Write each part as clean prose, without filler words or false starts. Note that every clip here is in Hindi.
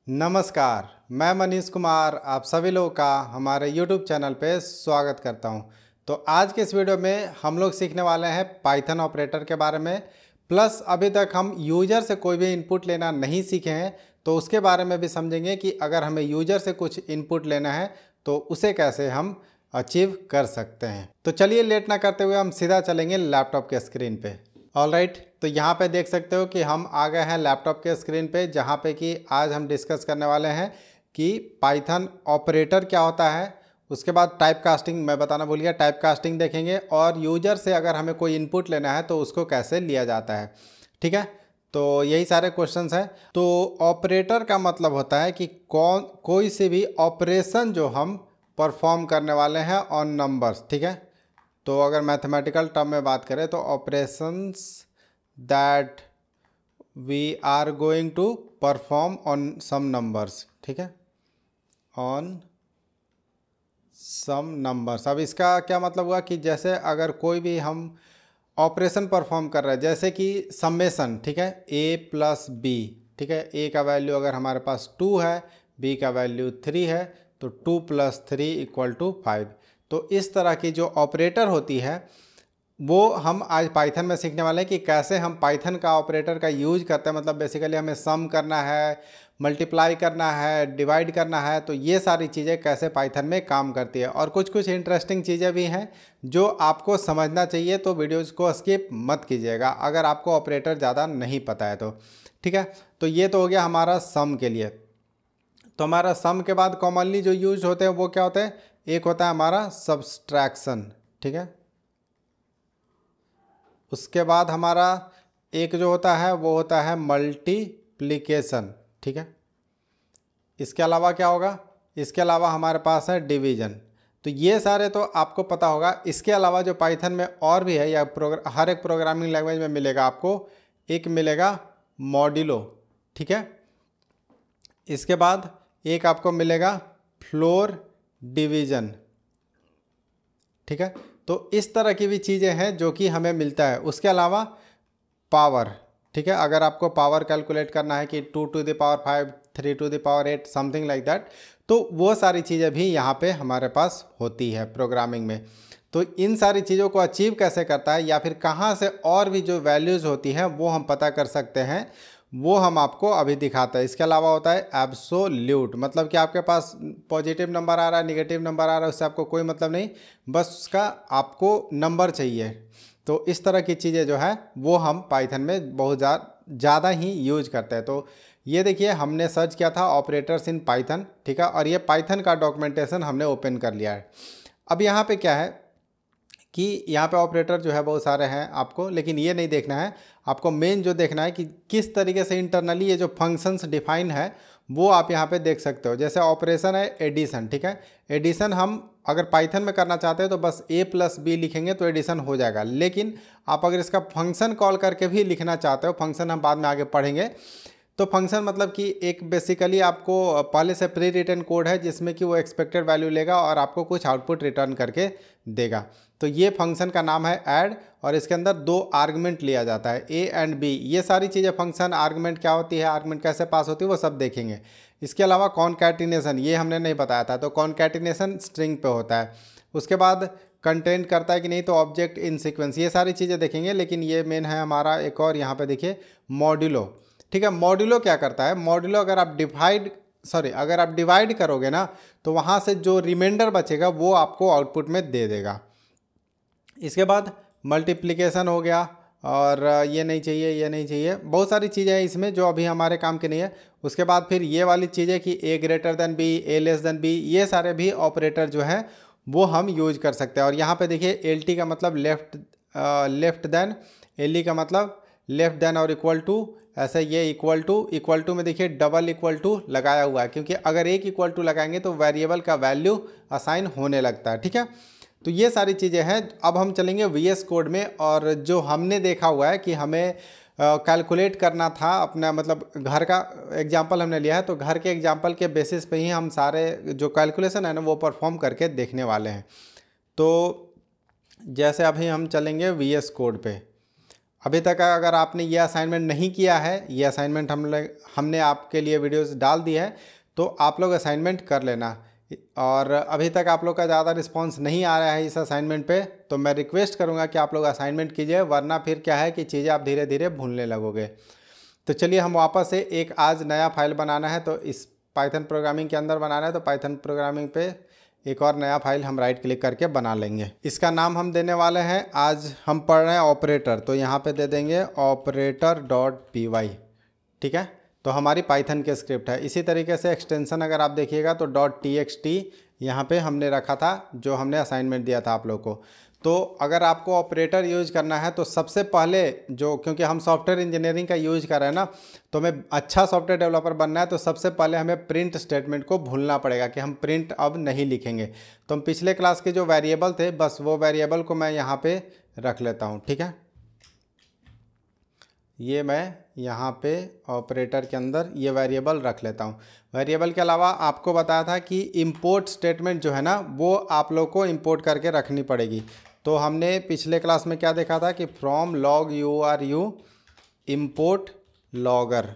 नमस्कार, मैं मनीष कुमार आप सभी लोगों का हमारे YouTube चैनल पे स्वागत करता हूं। तो आज के इस वीडियो में हम लोग सीखने वाले हैं पाइथन ऑपरेटर के बारे में। प्लस अभी तक हम यूजर से कोई भी इनपुट लेना नहीं सीखे हैं, तो उसके बारे में भी समझेंगे कि अगर हमें यूजर से कुछ इनपुट लेना है तो उसे कैसे हम अचीव कर सकते हैं। तो चलिए लेट ना करते हुए हम सीधा चलेंगे लैपटॉप के स्क्रीन पे। ऑलराइट, तो यहाँ पे देख सकते हो कि हम आ गए हैं लैपटॉप के स्क्रीन पे, जहाँ पे कि आज हम डिस्कस करने वाले हैं कि पाइथन ऑपरेटर क्या होता है। उसके बाद टाइप कास्टिंग मैं बताना भूल गया, टाइप कास्टिंग देखेंगे, और यूजर से अगर हमें कोई इनपुट लेना है तो उसको कैसे लिया जाता है। ठीक है, तो यही सारे क्वेश्चंस हैं। तो ऑपरेटर का मतलब होता है कि कोई से भी ऑपरेशन जो हम परफॉर्म करने वाले हैं ऑन नंबर्स। ठीक है, तो अगर मैथमेटिकल टर्म में बात करें तो operations that we are going to perform on some numbers. ठीक है, ऑन सम नंबर्स। अब इसका क्या मतलब हुआ कि जैसे अगर कोई भी हम ऑपरेशन परफॉर्म कर रहे हैं, जैसे कि समेशन। ठीक है, a प्लस बी। ठीक है, a का वैल्यू अगर हमारे पास 2 है, b का वैल्यू 3 है, तो 2 + 3 = 5। तो इस तरह की जो ऑपरेटर होती है वो हम आज पाइथन में सीखने वाले हैं कि कैसे हम पाइथन का ऑपरेटर का यूज करते हैं। मतलब बेसिकली हमें सम करना है, मल्टीप्लाई करना है, डिवाइड करना है, तो ये सारी चीज़ें कैसे पाइथन में काम करती है। और कुछ कुछ इंटरेस्टिंग चीज़ें भी हैं जो आपको समझना चाहिए, तो वीडियोज़ को स्किप मत कीजिएगा अगर आपको ऑपरेटर ज़्यादा नहीं पता है तो। ठीक है, तो ये तो हो गया हमारा सम के लिए। तो हमारा सम के बाद कॉमनली जो यूज होते हैं वो क्या होते हैं, एक होता है हमारा सब्सट्रैक्शन। ठीक है, उसके बाद हमारा एक जो होता है वो होता है मल्टीप्लिकेशन। ठीक है, इसके अलावा क्या होगा, इसके अलावा हमारे पास है डिवीजन। तो ये सारे तो आपको पता होगा। इसके अलावा जो पाइथन में और भी है, या हर एक प्रोग्रामिंग लैंग्वेज में मिलेगा आपको, एक मिलेगा मॉड्यूलो। ठीक है, इसके बाद एक आपको मिलेगा फ्लोर डिवीजन। ठीक है, तो इस तरह की भी चीज़ें हैं जो कि हमें मिलता है। उसके अलावा पावर। ठीक है, अगर आपको पावर कैलकुलेट करना है कि 2⁵, 3⁸, समथिंग लाइक दैट, तो वो सारी चीज़ें भी यहाँ पे हमारे पास होती है प्रोग्रामिंग में। तो इन सारी चीज़ों को अचीव कैसे करता है, या फिर कहाँ से और भी जो वैल्यूज़ होती हैं वो हम पता कर सकते हैं, वो हम आपको अभी दिखाते हैं। इसके अलावा होता है एब्सोल्यूट, मतलब कि आपके पास पॉजिटिव नंबर आ रहा है, निगेटिव नंबर आ रहा है, उससे आपको कोई मतलब नहीं, बस उसका आपको नंबर चाहिए। तो इस तरह की चीज़ें जो है वो हम पाइथन में बहुत ज़्यादा ही यूज करते हैं। तो ये देखिए हमने सर्च किया था ऑपरेटर्स इन पाइथन। ठीक है, और ये पाइथन का डॉक्यूमेंटेशन हमने ओपन कर लिया है। अब यहाँ पे क्या है कि यहाँ पे ऑपरेटर जो है बहुत सारे हैं आपको, लेकिन ये नहीं देखना है आपको। मेन जो देखना है कि किस तरीके से इंटरनली ये जो फंक्शंस डिफाइन है वो आप यहाँ पे देख सकते हो। जैसे ऑपरेशन है एडिशन। ठीक है, एडिशन हम अगर पाइथन में करना चाहते हैं तो बस a + b लिखेंगे तो एडिशन हो जाएगा। लेकिन आप अगर इसका फंक्शन कॉल करके भी लिखना चाहते हो, फंक्शन हम बाद में आगे पढ़ेंगे, तो फंक्शन मतलब कि एक बेसिकली आपको पहले से प्री रिटन कोड है जिसमें कि वो एक्सपेक्टेड वैल्यू लेगा और आपको कुछ आउटपुट रिटर्न करके देगा। तो ये फंक्शन का नाम है ऐड, और इसके अंदर 2 आर्गुमेंट लिया जाता है, a एंड b। ये सारी चीज़ें फंक्शन आर्गुमेंट क्या होती है, आर्गुमेंट कैसे पास होती है, वो सब देखेंगे। इसके अलावा कॉनकैटिनेशन ये हमने नहीं बताया था, तो कॉनकैटिनेशन स्ट्रिंग पे होता है। उसके बाद कंटेंट करता है कि नहीं, तो ऑब्जेक्ट इन सीक्वेंस, ये सारी चीज़ें देखेंगे। लेकिन ये मेन है हमारा एक और, यहाँ पे देखिए मॉड्यूलो। ठीक है, मॉड्यूलो क्या करता है, मॉड्यूलो अगर आप डिवाइड करोगे ना, तो वहाँ से जो रिमाइंडर बचेगा वो आपको आउटपुट में दे देगा। इसके बाद मल्टीप्लिकेशन हो गया, और ये नहीं चाहिए, ये नहीं चाहिए, बहुत सारी चीज़ें हैं इसमें जो अभी हमारे काम की नहीं है। उसके बाद फिर ये वाली चीज़ें कि a>b, a<b, ये सारे भी ऑपरेटर जो हैं वो हम यूज कर सकते हैं। और यहाँ पे देखिए LT का मतलब लेफ्ट देन, LE का मतलब लेफ्ट देन और इक्वल टू, ऐसे ये इक्वल टू में देखिए डबल इक्वल टू लगाया हुआ है, क्योंकि अगर एक इक्वल टू लगाएंगे तो वेरिएबल का वैल्यू असाइन होने लगता है। ठीक है, तो ये सारी चीज़ें हैं। अब हम चलेंगे VS कोड में, और जो हमने देखा हुआ है कि हमें कैलकुलेट करना था अपना, मतलब घर का एग्जांपल हमने लिया है, तो घर के एग्जांपल के बेसिस पे ही हम सारे जो कैलकुलेशन है ना वो परफॉर्म करके देखने वाले हैं। तो जैसे अभी हम चलेंगे VS कोड पे। अभी तक अगर आपने ये असाइनमेंट नहीं किया है, ये असाइनमेंट हमने आपके लिए वीडियोस डाल दी है, तो आप लोग असाइनमेंट कर लेना। और अभी तक आप लोग का ज़्यादा रिस्पांस नहीं आ रहा है इस असाइनमेंट पे, तो मैं रिक्वेस्ट करूँगा कि आप लोग असाइनमेंट कीजिए, वरना फिर क्या है कि चीज़ें आप धीरे धीरे भूलने लगोगे। तो चलिए हम वापस से एक आज नया फाइल बनाना है, तो इस पाइथन प्रोग्रामिंग के अंदर बनाना है, तो पाइथन प्रोग्रामिंग पे एक और नया फाइल हम राइट क्लिक करके बना लेंगे। इसका नाम हम देने वाले हैं, आज हम पढ़ रहे हैं ऑपरेटर, तो यहाँ पे दे देंगे operator.py। ठीक है, तो हमारी पाइथन की स्क्रिप्ट है। इसी तरीके से एक्सटेंशन अगर आप देखिएगा तो .txt यहाँ पे हमने रखा था, जो हमने असाइनमेंट दिया था आप लोग को। तो अगर आपको ऑपरेटर यूज करना है तो सबसे पहले जो, क्योंकि हम सॉफ्टवेयर इंजीनियरिंग का यूज कर रहे हैं ना, तो हमें अच्छा सॉफ्टवेयर डेवलपर बनना है, तो सबसे पहले हमें प्रिंट स्टेटमेंट को भूलना पड़ेगा कि हम प्रिंट अब नहीं लिखेंगे। तो हम पिछले क्लास के जो वेरिएबल थे, बस वो वेरिएबल को मैं यहाँ पे रख लेता हूँ। ठीक है, ये मैं यहाँ पे ऑपरेटर के अंदर ये वेरिएबल रख लेता हूँ। वेरिएबल के अलावा आपको बताया था कि इंपोर्ट स्टेटमेंट जो है ना, वो आप लोग को इंपोर्ट करके रखनी पड़ेगी। तो हमने पिछले क्लास में क्या देखा था कि from log uru import logger.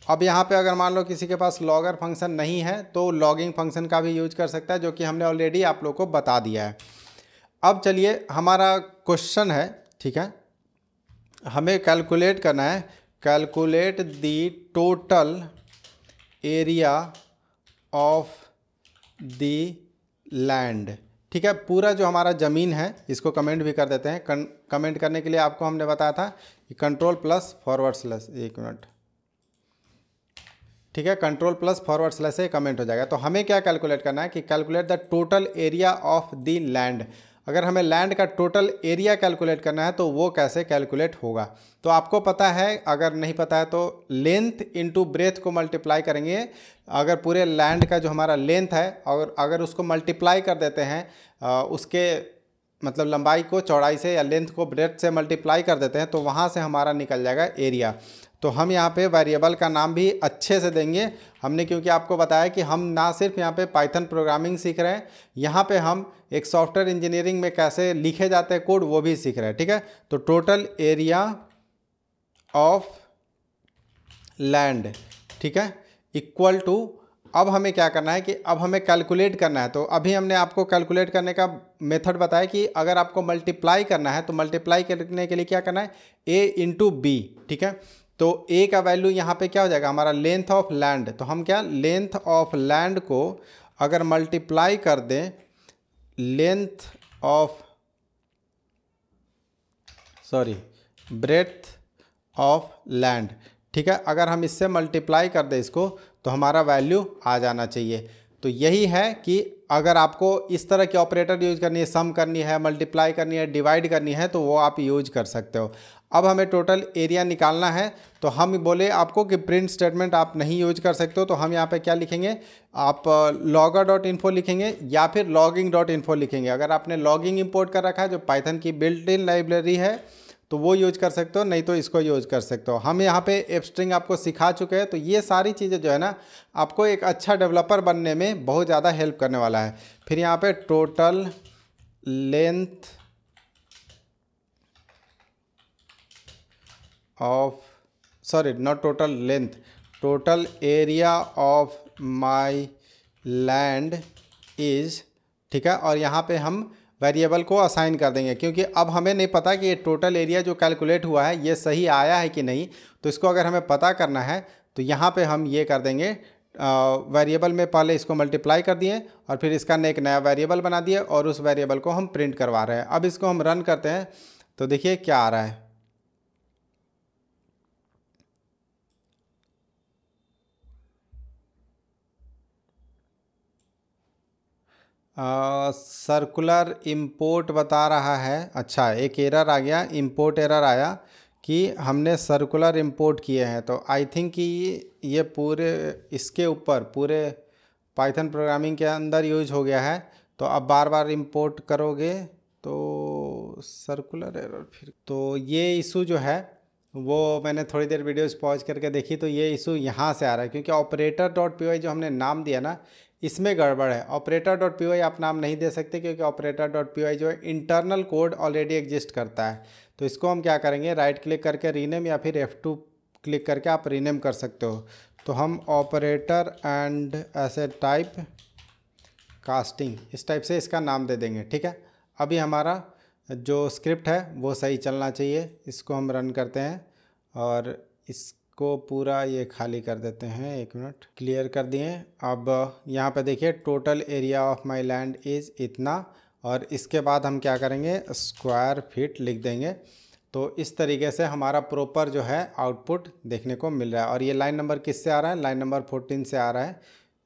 अब यहाँ पे अगर मान लो किसी के पास लॉगर फंक्शन नहीं है तो लॉगिंग फंक्शन का भी यूज कर सकता है, जो कि हमने ऑलरेडी आप लोग को बता दिया है। अब चलिए हमारा क्वेश्चन है, ठीक है, हमें कैलकुलेट करना है, calculate the total area of the land. ठीक है, पूरा जो हमारा ज़मीन है, इसको कमेंट भी कर देते हैं। कमेंट करने के लिए आपको हमने बताया था कि कंट्रोल+//, एक मिनट, ठीक है, कंट्रोल+// से कमेंट हो जाएगा। तो हमें क्या कैलकुलेट करना है कि calculate the total area of the land. अगर हमें लैंड का टोटल एरिया कैलकुलेट करना है तो वो कैसे कैलकुलेट होगा, तो आपको पता है, अगर नहीं पता है तो लेंथ इंटू ब्रेथ को मल्टीप्लाई करेंगे। अगर पूरे लैंड का जो हमारा लेंथ है, और अगर उसको मल्टीप्लाई कर देते हैं उसके मतलब लंबाई को चौड़ाई से, या लेंथ को ब्रेथ से मल्टीप्लाई कर देते हैं, तो वहाँ से हमारा निकल जाएगा एरिया। तो हम यहाँ पे वेरिएबल का नाम भी अच्छे से देंगे हमने, क्योंकि आपको बताया कि हम ना सिर्फ यहाँ पे पाइथन प्रोग्रामिंग सीख रहे हैं, यहाँ पे हम एक सॉफ्टवेयर इंजीनियरिंग में कैसे लिखे जाते हैं कोड, वो भी सीख रहे हैं। ठीक है, तो टोटल एरिया ऑफ लैंड, ठीक है, इक्वल टू, अब हमें क्या करना है कि अब हमें कैलकुलेट करना है। तो अभी हमने आपको कैलकुलेट करने का मेथड बताया कि अगर आपको मल्टीप्लाई करना है तो मल्टीप्लाई करने के लिए क्या करना है, a इंटू बी। ठीक है, तो a का वैल्यू यहाँ पे क्या हो जाएगा, हमारा लेंथ ऑफ लैंड। तो हम क्या, लेंथ ऑफ लैंड को अगर मल्टीप्लाई कर दें length of, sorry, breadth of land. ठीक है, अगर हम इससे मल्टीप्लाई कर दें इसको, तो हमारा वैल्यू आ जाना चाहिए। तो यही है कि अगर आपको इस तरह की ऑपरेटर यूज करनी है, सम करनी है, मल्टीप्लाई करनी है, डिवाइड करनी है, तो वो आप यूज कर सकते हो। अब हमें टोटल एरिया निकालना है, तो हम बोले आपको कि प्रिंट स्टेटमेंट आप नहीं यूज कर सकते हो, तो हम यहाँ पे क्या लिखेंगे, आप logger.info लिखेंगे या फिर logging.info लिखेंगे। अगर आपने लॉगिंग इंपोर्ट कर रखा है, जो पाइथन की बिल्ट इन लाइब्रेरी है, तो वो यूज कर सकते हो, नहीं तो इसको यूज कर सकते हो। हम यहाँ पे एफ स्ट्रिंग आपको सिखा चुके हैं, तो ये सारी चीज़ें जो है ना, आपको एक अच्छा डेवलपर बनने में बहुत ज़्यादा हेल्प करने वाला है। फिर यहाँ पे total length of, sorry not total length, total area of my land is, ठीक है, और यहाँ पे हम वेरिएबल को असाइन कर देंगे, क्योंकि अब हमें नहीं पता कि ये टोटल एरिया जो कैलकुलेट हुआ है ये सही आया है कि नहीं। तो इसको अगर हमें पता करना है तो यहाँ पे हम ये कर देंगे, वेरिएबल में पहले इसको मल्टीप्लाई कर दिए और फिर इसका एक नया वेरिएबल बना दिए और उस वेरिएबल को हम प्रिंट करवा रहे हैं। अब इसको हम रन करते हैं तो देखिए क्या आ रहा है। सर्कुलर इंपोर्ट बता रहा है। अच्छा, एक एरर आ गया, इंपोर्ट एरर आया कि हमने सर्कुलर इंपोर्ट किए हैं। तो आई थिंक कि ये पूरे इसके ऊपर पूरे पाइथन प्रोग्रामिंग के अंदर यूज हो गया है। तो अब बार बार इंपोर्ट करोगे तो सर्कुलर एरर फिर, तो ये इशू जो है वो मैंने थोड़ी देर वीडियोस पॉज करके देखी, तो ये इशू यहाँ से आ रहा है, क्योंकि operator.py जो हमने नाम दिया ना, इसमें गड़बड़ है। operator.py आप नाम नहीं दे सकते, क्योंकि operator.py जो है इंटरनल कोड ऑलरेडी एग्जिस्ट करता है। तो इसको हम क्या करेंगे, राइट क्लिक करके रीनेम या फिर F2 क्लिक करके आप रीनेम कर सकते हो। तो हम ऑपरेटर एंड ऐसे टाइप कास्टिंग इस टाइप से इसका नाम दे देंगे, ठीक है। अभी हमारा जो स्क्रिप्ट है वो सही चलना चाहिए। इसको हम रन करते हैं और इसको पूरा ये खाली कर देते हैं। 1 मिनट, क्लियर कर दिए। अब यहाँ पे देखिए total area of my land is इतना, और इसके बाद हम क्या करेंगे, स्क्वायर फीट लिख देंगे। तो इस तरीके से हमारा प्रॉपर जो है आउटपुट देखने को मिल रहा है। और ये लाइन नंबर किससे आ रहा है, लाइन नंबर 14 से आ रहा है।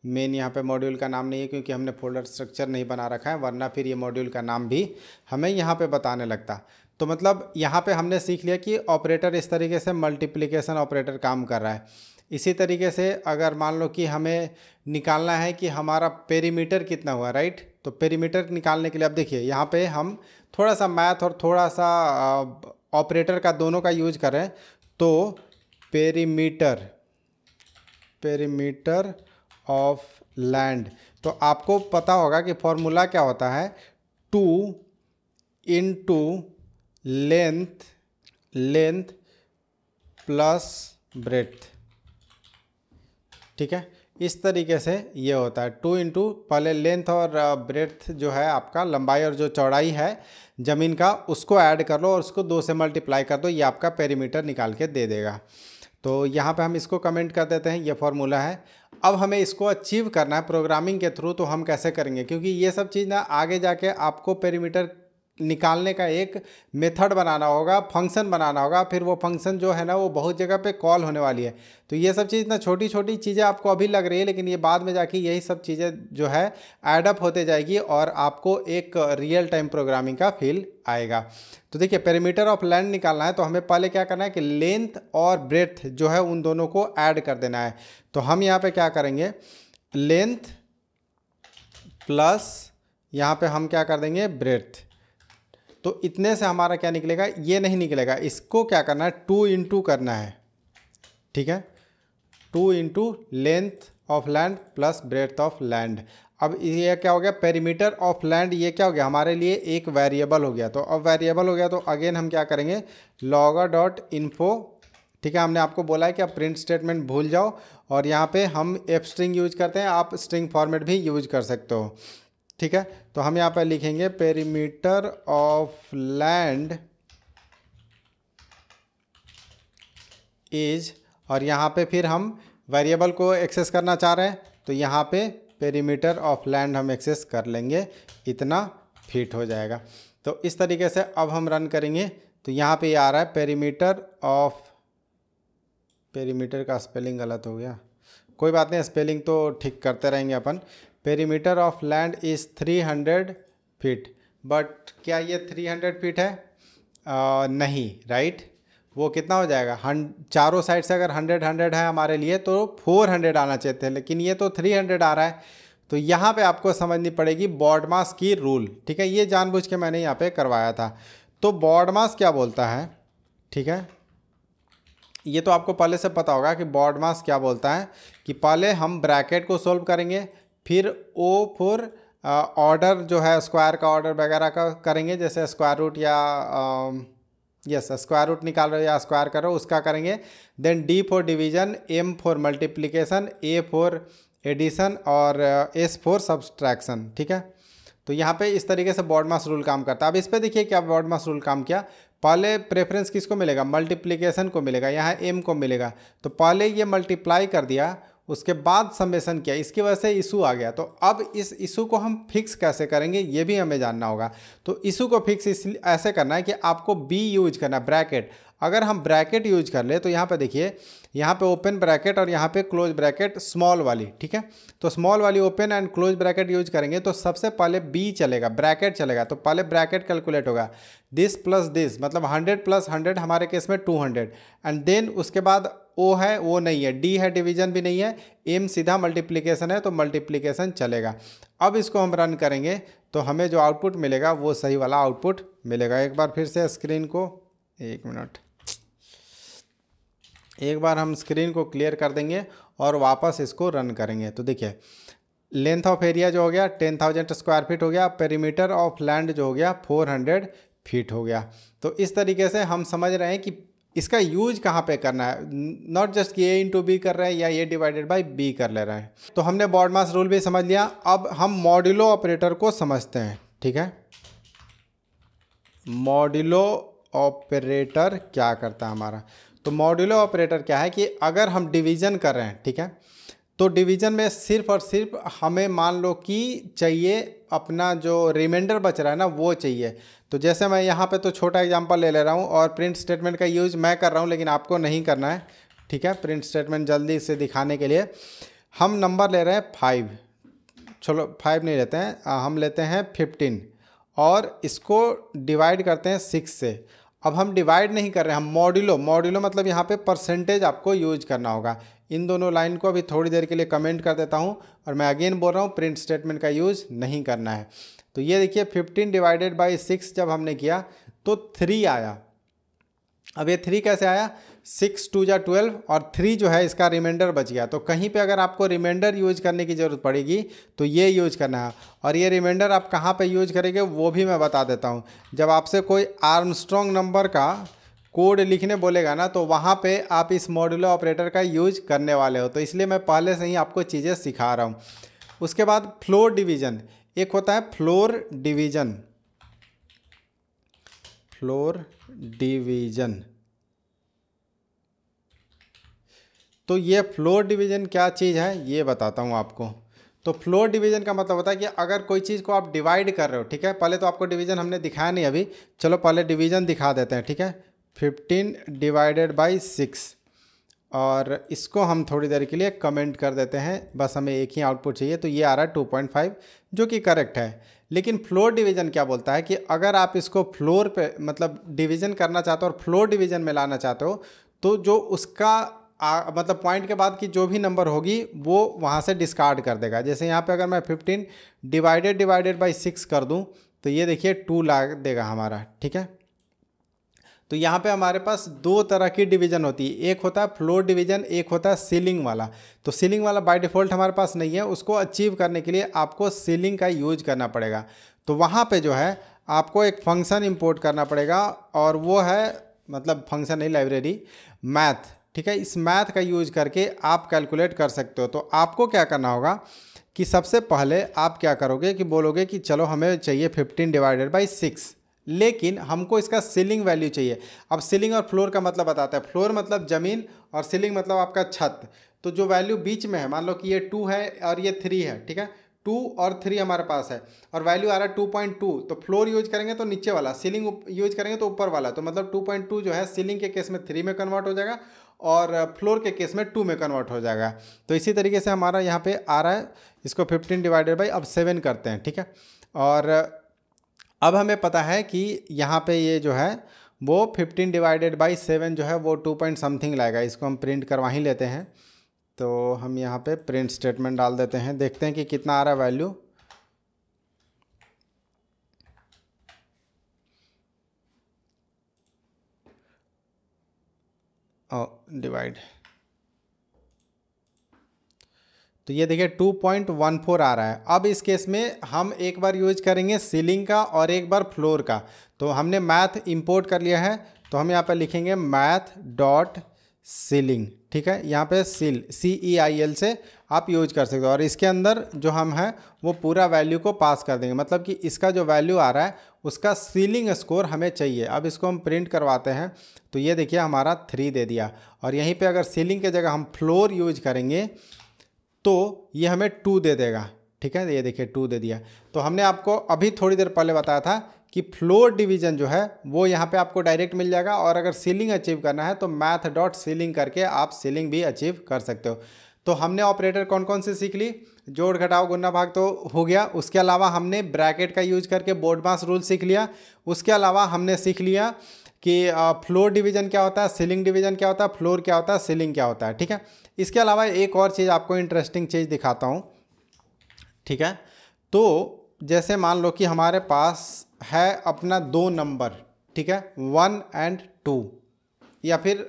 मेन यहाँ पे मॉड्यूल का नाम नहीं है क्योंकि हमने फोल्डर स्ट्रक्चर नहीं बना रखा है, वरना फिर ये मॉड्यूल का नाम भी हमें यहाँ पे बताने लगता। तो मतलब यहाँ पे हमने सीख लिया कि ऑपरेटर इस तरीके से मल्टीप्लिकेशन ऑपरेटर काम कर रहा है। इसी तरीके से अगर मान लो कि हमें निकालना है कि हमारा पेरीमीटर कितना हुआ, राइट, तो पेरीमीटर निकालने के लिए अब देखिए यहाँ पे हम थोड़ा सा मैथ और थोड़ा सा ऑपरेटर का दोनों का यूज कर रहे हैं। तो पेरीमीटर ऑफ लैंड, तो आपको पता होगा कि फॉर्मूला क्या होता है, 2 इंटू लेंथ प्लस ब्रेड्थ, ठीक है। इस तरीके से ये होता है 2 इंटू, पहले लेंथ और ब्रेड्थ जो है आपका लंबाई और जो चौड़ाई है ज़मीन का उसको ऐड कर लो और उसको 2 से मल्टीप्लाई कर दो, ये आपका पेरीमीटर निकाल के दे देगा। तो यहाँ पे हम इसको कमेंट कर देते हैं, ये फॉर्मूला है। अब हमें इसको अचीव करना है प्रोग्रामिंग के थ्रू, तो हम कैसे करेंगे, क्योंकि ये सब चीज़ ना आगे जाके आपको पेरीमीटर निकालने का एक मेथड बनाना होगा, फंक्शन बनाना होगा, फिर वो फंक्शन जो है ना वो बहुत जगह पे कॉल होने वाली है। तो ये सब चीज़ ना छोटी छोटी चीज़ें आपको अभी लग रही है, लेकिन ये बाद में जाके यही सब चीज़ें जो है ऐडअप होते जाएगी और आपको एक रियल टाइम प्रोग्रामिंग का फील आएगा। तो देखिए पेरीमीटर ऑफ लैंड निकालना है तो हमें पहले क्या करना है कि लेंथ और ब्रेड्थ जो है उन दोनों को ऐड कर देना है। तो हम यहाँ पे क्या करेंगे, लेंथ प्लस यहाँ पे हम क्या कर देंगे ब्रेड्थ। तो इतने से हमारा क्या निकलेगा, ये नहीं निकलेगा, इसको क्या करना है 2 इंटू करना है, ठीक है। 2 into length of land plus breadth of land. अब ये क्या हो गया, पेरीमीटर ऑफ लैंड, ये क्या हो गया हमारे लिए एक वेरिएबल हो गया। तो अब वेरिएबल हो गया तो अगेन हम क्या करेंगे, logger.info, ठीक है। हमने आपको बोला है कि आप प्रिंट स्टेटमेंट भूल जाओ और यहाँ पे हम एफ स्ट्रिंग यूज करते हैं, आप स्ट्रिंग फॉर्मेट भी यूज कर सकते हो, ठीक है। तो हम यहाँ पे लिखेंगे पेरीमीटर ऑफ लैंड इज, और यहाँ पे फिर हम वेरिएबल को एक्सेस करना चाह रहे हैं तो यहाँ पे पेरीमीटर ऑफ लैंड हम एक्सेस कर लेंगे, इतना फिट हो जाएगा। तो इस तरीके से अब हम रन करेंगे तो यहाँ पे ये आ रहा है पेरीमीटर ऑफ, पेरीमीटर का स्पेलिंग गलत हो गया, कोई बात नहीं, स्पेलिंग तो ठीक करते रहेंगे अपन। Perimeter of land is 300 feet, but क्या ये 300 फीट है? नहीं, राइट। वो कितना हो जाएगा, चारों साइड से अगर 100 है हमारे लिए तो 400 आना चाहिए थे, लेकिन ये तो 300 आ रहा है। तो यहाँ पे आपको समझनी पड़ेगी बॉडमास की रूल, ठीक है। ये जानबूझ के मैंने यहाँ पे करवाया था। तो बॉडमास क्या बोलता है, ठीक है, ये तो आपको पहले से पता होगा कि बॉडमास क्या बोलता है कि पहले हम ब्रैकेट को सोल्व करेंगे, फिर ओ फॉर ऑर्डर जो है स्क्वायर का ऑर्डर वगैरह का करेंगे, जैसे स्क्वायर रूट या यस स्क्वायर रूट निकाल रहे हो या स्क्वायर करो उसका करेंगे। Then D for division, M for multiplication, A for addition और एस फॉर सब्सट्रैक्शन, ठीक है। तो यहाँ पे इस तरीके से बॉडमास रूल काम करता है। अब इस पर देखिए क्या बॉडमास रूल काम किया, पहले प्रेफरेंस किसको मिलेगा, मल्टीप्लिकेशन को मिलेगा, यहाँ एम को मिलेगा। तो पहले ये मल्टीप्लाई कर दिया, उसके बाद समेशन किया, इसकी वजह से इशू आ गया। तो अब इस इशू को हम फिक्स कैसे करेंगे ये भी हमें जानना होगा। तो इशू को फिक्स इसलिए ऐसे करना है कि आपको बी यूज करना है, ब्रैकेट। अगर हम ब्रैकेट यूज कर ले तो यहाँ पे देखिए, यहाँ पे ओपन ब्रैकेट और यहाँ पे क्लोज ब्रैकेट स्मॉल वाली, ठीक है। तो स्मॉल वाली open and close bracket use करेंगे तो सबसे पहले बी चलेगा, ब्रैकेट चलेगा। तो पहले ब्रैकेट कैलकुलेट होगा, दिस प्लस दिस, मतलब 100 प्लस 100 हमारे केस में 200, एंड देन उसके बाद ओ है वो नहीं है, डी है डिवीजन भी नहीं है, एम सीधा मल्टीप्लिकेशन है तो मल्टीप्लिकेशन चलेगा। अब इसको हम रन करेंगे तो हमें जो आउटपुट मिलेगा वो सही वाला आउटपुट मिलेगा। एक बार फिर से स्क्रीन को, एक मिनट, एक बार हम स्क्रीन को क्लियर कर देंगे और वापस इसको रन करेंगे। तो देखिए लेंथ ऑफ एरिया जो हो गया 10,000 स्क्वायर फीट हो गया, पेरीमीटर ऑफ लैंड जो हो गया 400 फीट हो गया। तो इस तरीके से हम समझ रहे हैं कि इसका यूज कहाँ पे करना है, नॉट जस्ट कि ए इंटू बी कर रहे हैं या ए डिवाइडेड बाई बी कर ले रहे हैं। तो हमने बॉडमास रूल भी समझ लिया। अब हम मॉड्यूलो ऑपरेटर को समझते हैं, ठीक है। मॉड्यूलो ऑपरेटर क्या करता है हमारा, तो मॉड्यूलो ऑपरेटर क्या है कि अगर हम डिवीज़न कर रहे हैं, ठीक है, तो डिवीज़न में सिर्फ और सिर्फ हमें मान लो कि चाहिए अपना जो रिमाइंडर बच रहा है ना वो चाहिए। तो जैसे मैं यहाँ पे तो छोटा एग्जांपल ले रहा हूँ और प्रिंट स्टेटमेंट का यूज़ मैं कर रहा हूँ, लेकिन आपको नहीं करना है, ठीक है। प्रिंट स्टेटमेंट जल्दी से दिखाने के लिए हम नंबर ले रहे हैं 5, चलो 5 नहीं लेते हैं, हम लेते हैं 15 और इसको डिवाइड करते हैं 6 से। अब हम डिवाइड नहीं कर रहे हैं, हम मॉड्यूलो मतलब यहाँ पे परसेंटेज आपको यूज करना होगा। इन दोनों लाइन को अभी थोड़ी देर के लिए कमेंट कर देता हूँ और मैं अगेन बोल रहा हूँ प्रिंट स्टेटमेंट का यूज़ नहीं करना है। तो ये देखिए 15 डिवाइडेड बाई 6 जब हमने किया तो 3 आया। अब ये 3 कैसे आया, 6 2 जा 12 और 3 जो है इसका रिमाइंडर बच गया। तो कहीं पे अगर आपको रिमाइंडर यूज करने की ज़रूरत पड़ेगी तो ये यूज करना है। और ये रिमाइंडर आप कहाँ पे यूज करेंगे वो भी मैं बता देता हूँ। जब आपसे कोई आर्मस्ट्रॉन्ग नंबर का कोड लिखने बोलेगा ना, तो वहाँ पे आप इस मॉड्यूलो ऑपरेटर का यूज करने वाले हो। तो इसलिए मैं पहले से ही आपको चीज़ें सिखा रहा हूँ। उसके बाद फ्लोर डिवीज़न, एक होता है फ्लोर डिवीज़न, फ्लोर डिवीज़न। तो ये फ्लोर डिवीज़न क्या चीज़ है ये बताता हूँ आपको। तो फ्लोर डिवीज़न का मतलब होता है कि अगर कोई चीज़ को आप डिवाइड कर रहे हो, ठीक है, पहले तो आपको डिवीज़न हमने दिखाया नहीं अभी, चलो पहले डिवीज़न दिखा देते हैं, ठीक है। 15 डिवाइडेड बाई 6 और इसको हम थोड़ी देर के लिए कमेंट कर देते हैं, बस हमें एक ही आउटपुट चाहिए। तो ये आ रहा है 2.5 जो कि करेक्ट है। लेकिन फ्लोर डिवीज़न क्या बोलता है कि अगर आप इसको फ्लोर पे मतलब डिवीज़न करना चाहते हो और फ्लोर डिवीज़न में लाना चाहते हो, तो जो उसका मतलब पॉइंट के बाद की जो भी नंबर होगी वो वहाँ से डिस्कार्ड कर देगा। जैसे यहाँ पे अगर मैं 15 डिवाइडेड बाई 6 कर दूँ तो ये देखिए 2 ला देगा हमारा, ठीक है। तो यहाँ पे हमारे पास दो तरह की डिवीज़न होती है, एक होता है फ्लोर डिवीज़न, एक होता है सीलिंग वाला। तो सीलिंग वाला बाय डिफ़ॉल्ट हमारे पास नहीं है, उसको अचीव करने के लिए आपको सीलिंग का यूज करना पड़ेगा। तो वहाँ पे जो है आपको एक फंक्शन इंपोर्ट करना पड़ेगा और वो है मतलब फंक्शन नहीं, लाइब्रेरी मैथ, ठीक है। इस मैथ का यूज करके आप कैलकुलेट कर सकते हो। तो आपको क्या करना होगा कि सबसे पहले आप क्या करोगे कि बोलोगे कि चलो हमें चाहिए 15 डिवाइडेड बाई 6, लेकिन हमको इसका सीलिंग वैल्यू चाहिए। अब सीलिंग और फ्लोर का मतलब बताता है। फ्लोर मतलब ज़मीन और सीलिंग मतलब आपका छत। तो जो वैल्यू बीच में है, मान लो कि ये 2 है और ये 3 है, ठीक है, 2 और 3 हमारे पास है और वैल्यू आ रहा है 2.2। तो फ्लोर यूज करेंगे तो नीचे वाला, सीलिंग यूज करेंगे तो ऊपर वाला। तो मतलब 2.2 जो है सीलिंग के केस में 3 में कन्वर्ट हो जाएगा और फ्लोर के केस में 2 में कन्वर्ट हो जाएगा। तो इसी तरीके से हमारा यहाँ पे आ रहा है, इसको 15 डिवाइडेड बाई अब 7 करते हैं, ठीक है। और अब हमें पता है कि यहाँ पे ये जो है वो 15 डिवाइडेड बाई 7 जो है वो 2 पॉइंट समथिंग लाएगा। इसको हम प्रिंट करवा ही लेते हैं। तो हम यहाँ पे प्रिंट स्टेटमेंट डाल देते हैं, देखते हैं कि कितना आ रहा है वैल्यू। डिवाइड, तो ये देखिए 2.14 आ रहा है। अब इस केस में हम एक बार यूज करेंगे सीलिंग का और एक बार फ्लोर का। तो हमने मैथ इंपोर्ट कर लिया है, तो हम यहाँ पे लिखेंगे मैथ डॉट सीलिंग, ठीक है। यहाँ पे सील CEIL से आप यूज कर सकते हो और इसके अंदर जो हम हैं वो पूरा वैल्यू को पास कर देंगे। मतलब कि इसका जो वैल्यू आ रहा है उसका सीलिंग स्कोर हमें चाहिए। अब इसको हम प्रिंट करवाते हैं, तो ये देखिए हमारा 3 दे दिया। और यहीं पर अगर सीलिंग के जगह हम फ्लोर यूज करेंगे तो ये हमें 2 दे देगा, ठीक है। ये देखिए 2 दे दिया। तो हमने आपको अभी थोड़ी देर पहले बताया था कि फ्लोर डिवीज़न जो है वो यहाँ पे आपको डायरेक्ट मिल जाएगा और अगर सीलिंग अचीव करना है तो मैथ डॉट सीलिंग करके आप सीलिंग भी अचीव कर सकते हो। तो हमने ऑपरेटर कौन कौन से सीख ली, जोड़ घटाव गुना भाग तो हो गया। उसके अलावा हमने ब्रैकेट का यूज करके बॉडमास रूल सीख लिया। उसके अलावा हमने सीख लिया कि फ्लोर डिवीज़न क्या होता है, सीलिंग डिवीज़न क्या होता है, फ्लोर क्या होता है, सीलिंग क्या होता है, ठीक है। इसके अलावा एक और चीज़ आपको इंटरेस्टिंग चीज़ दिखाता हूँ, ठीक है। तो जैसे मान लो कि हमारे पास है अपना 2 नंबर, ठीक है, 1 और 2, या फिर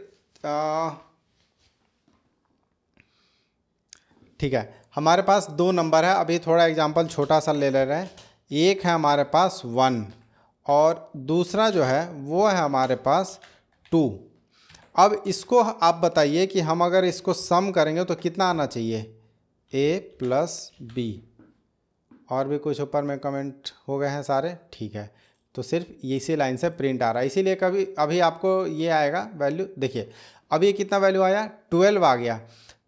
ठीक है, हमारे पास 2 नंबर है। अभी थोड़ा एग्जांपल छोटा सा ले रहे हैं। एक है हमारे पास 1 और दूसरा जो है वो है हमारे पास 2। अब इसको आप बताइए कि हम अगर इसको सम करेंगे तो कितना आना चाहिए, a प्लस बी। और भी कुछ ऊपर में कमेंट हो गए हैं सारे, ठीक है। तो सिर्फ इसी लाइन से प्रिंट आ रहा है, इसीलिए कभी अभी आपको ये आएगा वैल्यू। देखिए अब ये कितना वैल्यू आया, 12 आ गया।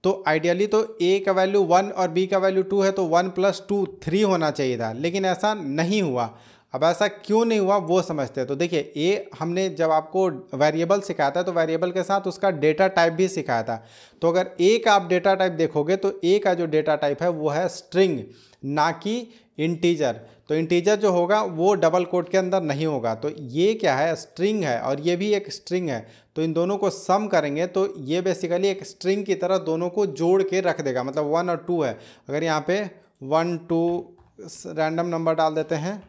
तो आइडियली तो a का वैल्यू 1 और b का वैल्यू 2 है, तो 1 + 2 3 होना चाहिए था, लेकिन ऐसा नहीं हुआ। अब ऐसा क्यों नहीं हुआ वो समझते हैं। तो देखिए a हमने जब आपको वेरिएबल सिखाया था तो वेरिएबल के साथ उसका डेटा टाइप भी सिखाया था। तो अगर a का आप डेटा टाइप देखोगे तो a का जो डेटा टाइप है वो है स्ट्रिंग, ना कि इंटीजर। तो इंटीजर जो होगा वो डबल कोट के अंदर नहीं होगा। तो ये क्या है, स्ट्रिंग है, और ये भी एक स्ट्रिंग है। तो इन दोनों को सम करेंगे तो ये बेसिकली एक स्ट्रिंग की तरह दोनों को जोड़ के रख देगा। मतलब 1 और 2 है, अगर यहाँ पे 1 2 रैंडम नंबर डाल देते हैं,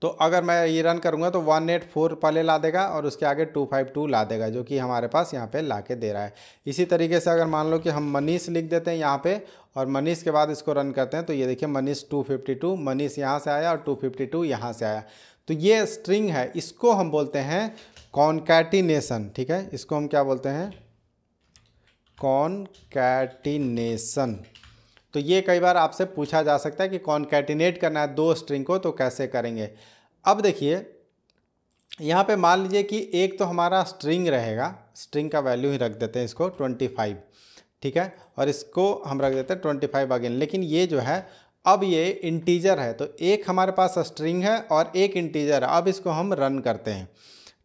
तो अगर मैं ये रन करूँगा तो 184 पहले ला देगा और उसके आगे 252 ला देगा, जो कि हमारे पास यहाँ पे ला के दे रहा है। इसी तरीके से अगर मान लो कि हम मनीष लिख देते हैं यहाँ पे, और मनीष के बाद इसको रन करते हैं, तो ये देखिए मनीष 252, मनीष यहाँ से आया और 252 यहाँ से आया। तो ये स्ट्रिंग है, इसको हम बोलते हैं कॉन्कैटिनेशन। ठीक है, इसको हम क्या बोलते हैं, कॉन्कैटिनेशन। तो ये कई बार आपसे पूछा जा सकता है कि कॉन्कैटिनेट करना है दो स्ट्रिंग को, तो कैसे करेंगे। अब देखिए यहाँ पे मान लीजिए कि एक तो हमारा स्ट्रिंग रहेगा, स्ट्रिंग का वैल्यू ही रख देते हैं इसको 25, ठीक है, और इसको हम रख देते हैं 25 अगेन। लेकिन ये जो है अब ये इंटीजर है, तो एक हमारे पास स्ट्रिंग है और एक इंटीजर है। अब इसको हम रन करते हैं,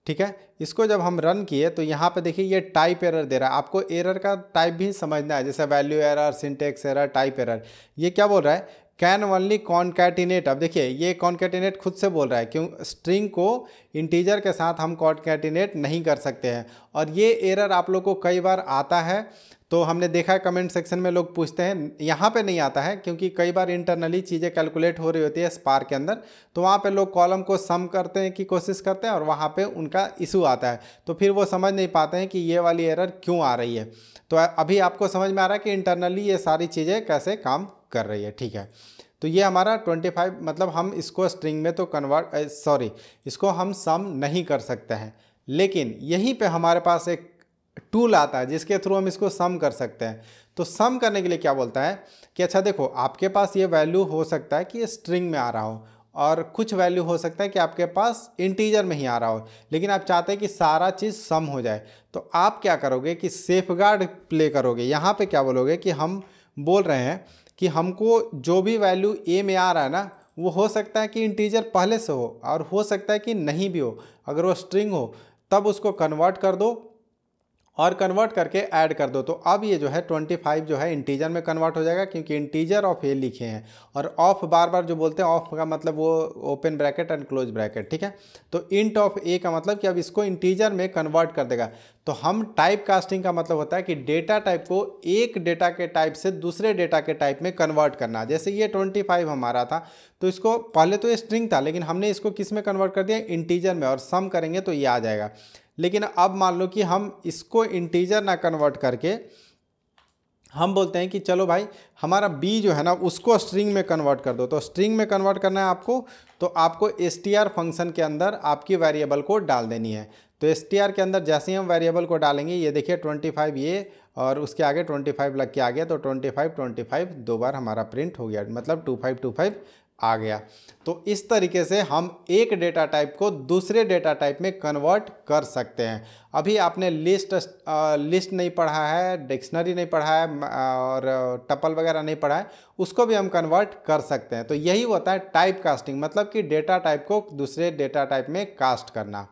ठीक है। इसको जब हम रन किए तो यहाँ पे देखिए ये टाइप एरर दे रहा है। आपको एरर का टाइप भी समझना है, जैसे value error, syntax error, type error. ये क्या बोल रहा है, कैन ओनली कॉन्कैटिनेट। अब देखिए ये कॉन्कैटिनेट खुद से बोल रहा है, क्यों, स्ट्रिंग को इंटीजर के साथ हम कॉन्कैटिनेट नहीं कर सकते हैं। और ये एरर आप लोग को कई बार आता है, तो हमने देखा है कमेंट सेक्शन में लोग पूछते हैं। यहाँ पे नहीं आता है क्योंकि कई बार इंटरनली चीज़ें कैलकुलेट हो रही होती है स्पार्क के अंदर, तो वहाँ पे लोग कॉलम को सम करते हैं की कोशिश करते हैं और वहाँ पे उनका इशू आता है, तो फिर वो समझ नहीं पाते हैं कि ये वाली एरर क्यों आ रही है। तो अभी आपको समझ में आ रहा है कि इंटरनली ये सारी चीज़ें कैसे काम कर रही है, ठीक है। तो ये हमारा 25, मतलब हम इसको स्ट्रिंग में तो इसको हम सम नहीं कर सकते हैं। लेकिन यहीं पे हमारे पास एक टूल आता है जिसके थ्रू हम इसको सम कर सकते हैं। तो सम करने के लिए क्या बोलता है कि अच्छा देखो, आपके पास ये वैल्यू हो सकता है कि ये स्ट्रिंग में आ रहा हो, और कुछ वैल्यू हो सकता है कि आपके पास इंटीजर में ही आ रहा हो, लेकिन आप चाहते हैं कि सारा चीज़ सम हो जाए। तो आप क्या करोगे कि सेफगार्ड प्ले करोगे। यहाँ पे क्या बोलोगे कि हम बोल रहे हैं कि हमको जो भी वैल्यू ए में आ रहा है ना, वो हो सकता है कि इंटीजर पहले से हो और हो सकता है कि नहीं भी हो। अगर वो स्ट्रिंग हो तब उसको कन्वर्ट कर दो और कन्वर्ट करके ऐड कर दो। तो अब ये जो है 25 जो है इंटीजर में कन्वर्ट हो जाएगा, क्योंकि इंटीजर ऑफ ए लिखे हैं। और ऑफ बार बार जो बोलते हैं, ऑफ का मतलब वो open bracket and close bracket, ठीक है। तो इंट ऑफ ए का मतलब कि अब इसको इंटीजर में कन्वर्ट कर देगा। तो हम टाइप कास्टिंग का मतलब होता है कि डेटा टाइप को एक डेटा के टाइप से दूसरे डेटा के टाइप में कन्वर्ट करना। जैसे ये 25 हमारा था, तो इसको पहले तो ये स्ट्रिंग था, लेकिन हमने इसको किस में कन्वर्ट कर दिया, इंटीजर में, और सम करेंगे तो ये आ जाएगा। लेकिन अब मान लो कि हम इसको इंटीजर ना कन्वर्ट करके हम बोलते हैं कि चलो भाई हमारा b जो है ना उसको स्ट्रिंग में कन्वर्ट कर दो। तो स्ट्रिंग में कन्वर्ट करना है आपको, तो आपको str फंक्शन के अंदर आपकी वेरिएबल को डाल देनी है। तो str के अंदर जैसे ही हम वेरिएबल को डालेंगे, ये देखिए 25 ये और उसके आगे 25 लग के आ गया, तो 25 दो बार हमारा प्रिंट हो गया, मतलब 25 आ गया। तो इस तरीके से हम एक डेटा टाइप को दूसरे डेटा टाइप में कन्वर्ट कर सकते हैं। अभी आपने लिस्ट नहीं पढ़ा है, डिक्शनरी नहीं पढ़ा है और टपल वगैरह नहीं पढ़ा है, उसको भी हम कन्वर्ट कर सकते हैं। तो यही होता है टाइप कास्टिंग, मतलब कि डेटा टाइप को दूसरे डेटा टाइप में कास्ट करना।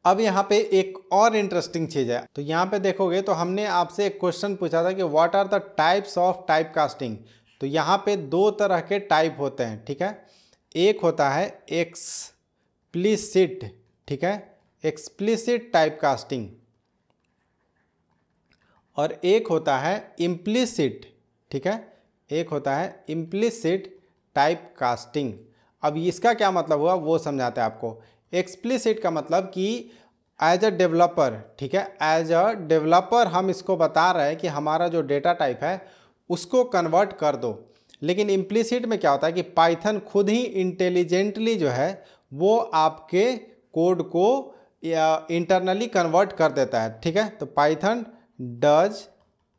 अब यहाँ पे एक और इंटरेस्टिंग चीज़ है। तो यहाँ पे देखोगे तो हमने आपसे एक क्वेश्चन पूछा था कि what are the types of type casting. तो यहाँ पे दो तरह के टाइप होते हैं, ठीक है। एक होता है एक्सप्लिसिट, ठीक है, एक्सप्लिसिट टाइप कास्टिंग, और एक होता है इम्प्लिसिट, ठीक है, एक होता है इम्प्लिसिट टाइप कास्टिंग। अब इसका क्या मतलब हुआ वो समझाते हैं आपको। एक्सप्लिसिट का मतलब कि एज अ डेवलपर, ठीक है, एज अ डेवलपर हम इसको बता रहे हैं कि हमारा जो डेटा टाइप है उसको कन्वर्ट कर दो। लेकिन इम्प्लिसिट में क्या होता है कि पाइथन खुद ही इंटेलिजेंटली जो है वो आपके कोड को इंटरनली कन्वर्ट कर देता है, ठीक है। तो Python does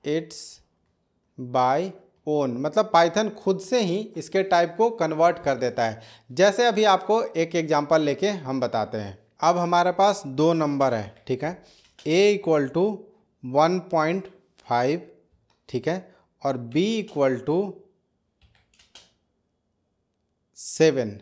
it's by own, मतलब पाइथन खुद से ही इसके टाइप को कन्वर्ट कर देता है। जैसे अभी आपको एक एग्जांपल लेके हम बताते हैं। अब हमारे पास दो नंबर है, ठीक है, a इक्वल टू 1.5, ठीक है, और b इक्वल टू 7,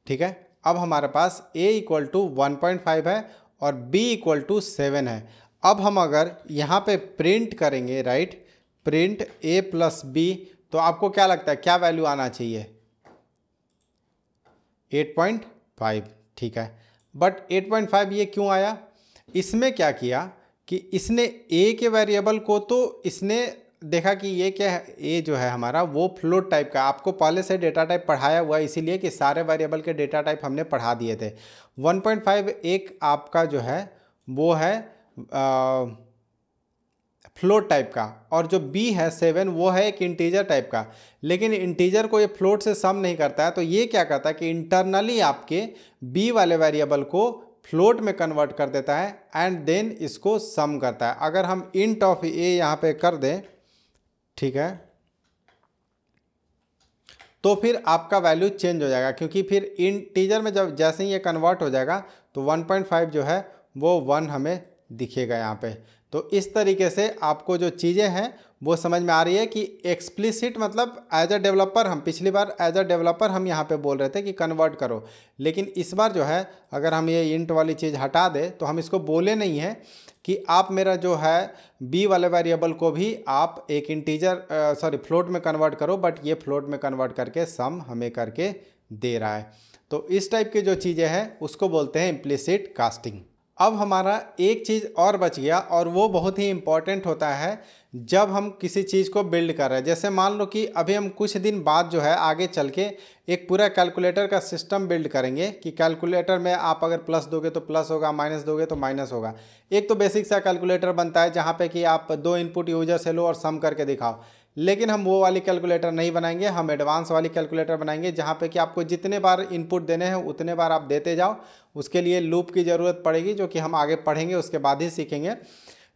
ठीक है। अब हमारे पास a इक्वल टू 1.5 है और b इक्वल टू 7 है। अब हम अगर यहाँ पे प्रिंट करेंगे, right, print a plus b, तो आपको क्या लगता है क्या वैल्यू आना चाहिए? 8.5, ठीक है। बट 8.5 ये क्यों आया? इसमें क्या किया कि इसने a के वेरिएबल को तो इसने देखा कि ये क्या है, a जो है हमारा वो फ्लोट टाइप का, आपको पहले से डेटा टाइप पढ़ाया हुआ है, इसीलिए कि सारे वेरिएबल के डेटा टाइप हमने पढ़ा दिए थे। 1.5 एक आपका जो है वो है फ्लोट टाइप का, और जो b है 7 वो है एक इंटीजर टाइप का। लेकिन इंटीजर को ये फ्लोट से सम नहीं करता है, तो ये क्या करता है कि इंटरनली आपके b वाले वेरिएबल को फ्लोट में कन्वर्ट कर देता है एंड देन इसको सम करता है। अगर हम इंट ऑफ a यहाँ पे कर दें, ठीक है, तो फिर आपका वैल्यू चेंज हो जाएगा, क्योंकि फिर इंटीजर में जब जैसे ही ये कन्वर्ट हो जाएगा तो 1.5 जो है वो 1 हमें दिखेगा यहाँ पे। तो इस तरीके से आपको जो चीज़ें हैं वो समझ में आ रही है कि एक्सप्लिसिट मतलब एज अ डेवलपर, हम पिछली बार एज अ डेवलपर हम यहाँ पे बोल रहे थे कि कन्वर्ट करो, लेकिन इस बार जो है अगर हम ये इंट वाली चीज़ हटा दें तो हम इसको बोले नहीं है कि आप मेरा जो है b वाले वेरिएबल को भी आप एक इंटीजर सॉरी फ्लोट में कन्वर्ट करो, बट ये फ्लोट में कन्वर्ट करके सम हमें करके दे रहा है। तो इस टाइप की जो चीज़ें हैं उसको बोलते हैं इम्प्लिसिट कास्टिंग। अब हमारा एक चीज़ और बच गया, और वो बहुत ही इम्पॉर्टेंट होता है जब हम किसी चीज़ को बिल्ड कर रहे हैं। जैसे मान लो कि अभी हम कुछ दिन बाद जो है आगे चल के एक पूरा कैलकुलेटर का सिस्टम बिल्ड करेंगे कि कैलकुलेटर में आप अगर प्लस दोगे तो प्लस होगा, माइनस दोगे तो माइनस होगा। एक तो बेसिक सा कैलकुलेटर बनता है जहाँ पे कि आप 2 इनपुट यूजर से लो और सम करके दिखाओ, लेकिन हम वो वाली कैलकुलेटर नहीं बनाएंगे, हम एडवांस वाली कैलकुलेटर बनाएंगे जहाँ पे कि आपको जितने बार इनपुट देने हैं उतने बार आप देते जाओ। उसके लिए लूप की ज़रूरत पड़ेगी जो कि हम आगे पढ़ेंगे, उसके बाद ही सीखेंगे।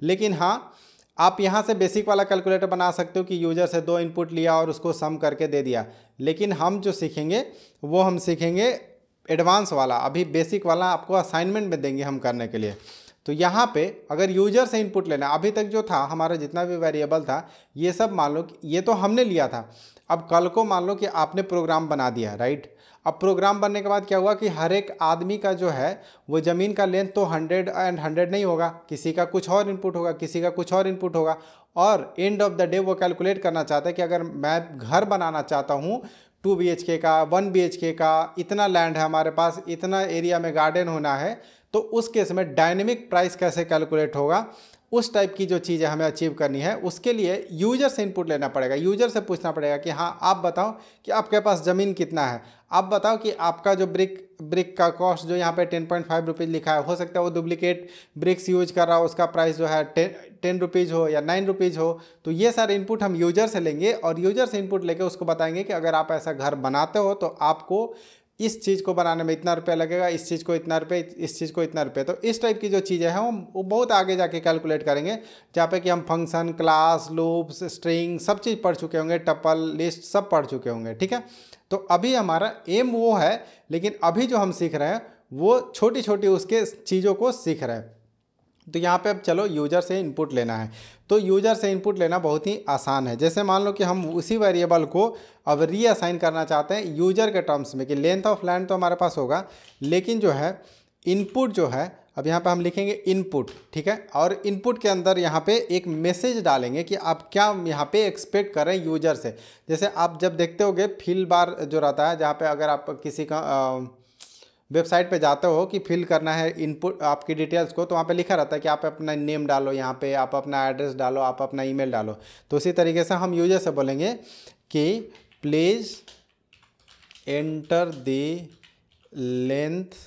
लेकिन हाँ, आप यहाँ से बेसिक वाला कैलकुलेटर बना सकते हो कि यूजर से 2 इनपुट लिया और उसको सम करके दे दिया। लेकिन हम जो सीखेंगे वो हम सीखेंगे एडवांस वाला, अभी बेसिक वाला आपको असाइनमेंट में देंगे हम करने के लिए। तो यहाँ पे अगर यूजर से इनपुट लेना, अभी तक जो था हमारा जितना भी वेरिएबल था ये सब मान लो कि ये तो हमने लिया था। अब कल को मान लो कि आपने प्रोग्राम बना दिया, राइट। अब प्रोग्राम बनने के बाद क्या हुआ कि हर एक आदमी का जो है वो ज़मीन का लेंथ तो 100 एंड 100 नहीं होगा, किसी का कुछ और इनपुट होगा, किसी का कुछ और इनपुट होगा, और एंड ऑफ द डे वो कैलकुलेट करना चाहता है कि अगर मैं घर बनाना चाहता हूँ 2 BHK का, 1 BHK का, इतना लैंड है हमारे पास, इतना एरिया में गार्डन होना है, तो उस केस में डायनेमिक प्राइस कैसे कैलकुलेट होगा, उस टाइप की जो चीज़ें हमें अचीव करनी है उसके लिए यूजर से इनपुट लेना पड़ेगा। यूजर से पूछना पड़ेगा कि हाँ आप बताओ कि आपके पास ज़मीन कितना है, आप बताओ कि आपका जो ब्रिक का कॉस्ट जो यहाँ पे 10.5 रुपीज़ लिखा है, हो सकता है वो डुप्लीकेट ब्रिक्स यूज कर रहा हो, उसका प्राइस जो है 10 रुपीज़ हो या 9 रुपीज़ हो। तो ये सारे इनपुट हम यूजर से लेंगे और यूजर से इनपुट लेके उसको बताएंगे कि अगर आप ऐसा घर बनाते हो तो आपको इस चीज़ को बनाने में इतना रुपया लगेगा, इस चीज़ को इतना रुपये, इस चीज़ को इतना रुपये। तो इस टाइप की जो चीज़ें हैं वो बहुत आगे जाके कैलकुलेट करेंगे, जहाँ पे कि हम फंक्शन, क्लास, लूप्स, स्ट्रिंग सब चीज़ पढ़ चुके होंगे, टपल, लिस्ट सब पढ़ चुके होंगे, ठीक है। तो अभी हमारा एम वो है, लेकिन अभी जो हम सीख रहे हैं वो छोटी छोटी उसके चीज़ों को सीख रहे हैं। तो यहाँ पे अब चलो यूजर से इनपुट लेना है। तो यूजर से इनपुट लेना बहुत ही आसान है। जैसे मान लो कि हम उसी वेरिएबल को अब रीअसाइन करना चाहते हैं यूजर के टर्म्स में कि लेंथ ऑफ लैंड तो हमारे पास होगा, लेकिन जो है इनपुट जो है अब यहाँ पे हम लिखेंगे इनपुट, ठीक है। और इनपुट के अंदर यहाँ पे एक मैसेज डालेंगे कि आप क्या यहाँ पे एक्सपेक्ट कर रहे हैं यूजर से। जैसे आप जब देखते होगे फिल बार जो रहता है, जहाँ पे अगर आप किसी का वेबसाइट पे जाते हो कि फिल करना है इनपुट आपकी डिटेल्स को, तो वहाँ पे लिखा रहता है कि आप अपना नेम डालो, यहाँ पे आप अपना एड्रेस डालो, आप अपना ईमेल डालो। तो उसी तरीके से हम यूजर से बोलेंगे कि please enter the length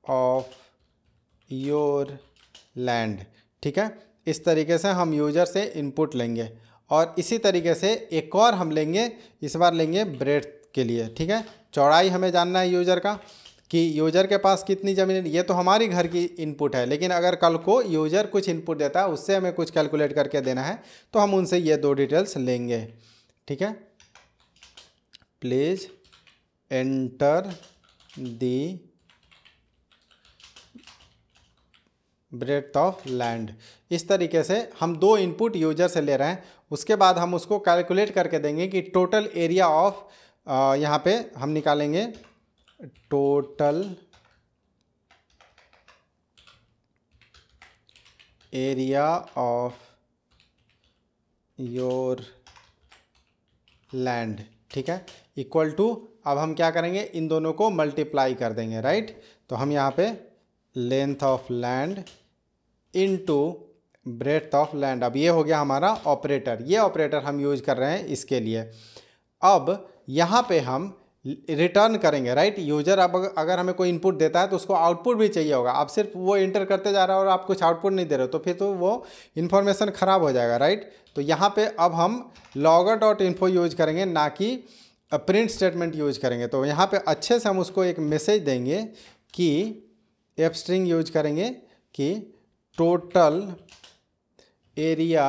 of your land, ठीक है। इस तरीके से हम यूजर से इनपुट लेंगे और इसी तरीके से एक और हम लेंगे, इस बार लेंगे ब्रेड्थ के लिए, ठीक है। चौड़ाई हमें जानना है यूज़र का, कि यूज़र के पास कितनी ज़मीन है। ये तो हमारी घर की इनपुट है, लेकिन अगर कल को यूज़र कुछ इनपुट देता है, उससे हमें कुछ कैलकुलेट करके देना है, तो हम उनसे ये 2 डिटेल्स लेंगे, ठीक है। Please enter the breadth of land. इस तरीके से हम 2 इनपुट यूजर से ले रहे हैं, उसके बाद हम उसको कैलकुलेट करके देंगे कि टोटल एरिया ऑफ, यहाँ पे हम निकालेंगे total area of your land, ठीक है, इक्वल टू, अब हम क्या करेंगे, इन दोनों को मल्टीप्लाई कर देंगे, राइट। तो हम यहाँ पे length of land into breadth of land, अब ये हो गया हमारा ऑपरेटर। ये ऑपरेटर हम यूज कर रहे हैं इसके लिए। अब यहाँ पे हम रिटर्न करेंगे, राइट। यूजर अब अगर हमें कोई इनपुट देता है तो उसको आउटपुट भी चाहिए होगा। आप सिर्फ वो एंटर करते जा रहे हो और आप कुछ आउटपुट नहीं दे रहे हो, तो फिर तो वो इन्फॉर्मेशन ख़राब हो जाएगा, राइट। तो यहाँ पे अब हम logger.info यूज करेंगे, ना कि प्रिंट स्टेटमेंट यूज करेंगे। तो यहाँ पे अच्छे से हम उसको एक मैसेज देंगे कि एफ स्ट्रिंग यूज करेंगे कि टोटल एरिया,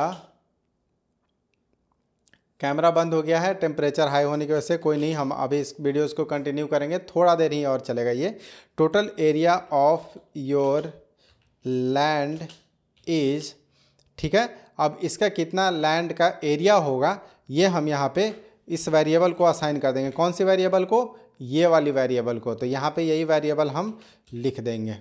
कैमरा बंद हो गया है टेम्परेचर हाई होने की वजह से, कोई नहीं, हम अभी इस वीडियोस को कंटिन्यू करेंगे, थोड़ा देर ही और चलेगा ये। Total area of your land is, ठीक है। अब इसका कितना लैंड का एरिया होगा, ये हम यहाँ पे इस वेरिएबल को असाइन कर देंगे। कौन सी वेरिएबल को, ये वाली वेरिएबल को। तो यहाँ पे यही वेरिएबल हम लिख देंगे,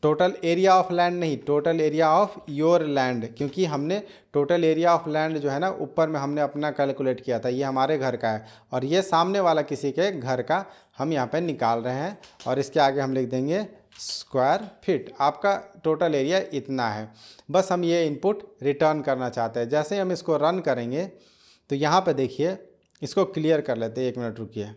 टोटल एरिया ऑफ लैंड नहीं, total area of your land, क्योंकि हमने टोटल एरिया ऑफ लैंड जो है ना, ऊपर में हमने अपना कैलकुलेट किया था, ये हमारे घर का है, और ये सामने वाला किसी के घर का हम यहाँ पे निकाल रहे हैं। और इसके आगे हम लिख देंगे स्क्वायर फीट। आपका टोटल एरिया इतना है, बस हम ये इनपुट रिटर्न करना चाहते हैं। जैसे ही हम इसको रन करेंगे तो यहाँ पे देखिए, इसको क्लियर कर लेते हैं, 1 मिनट रुकिए।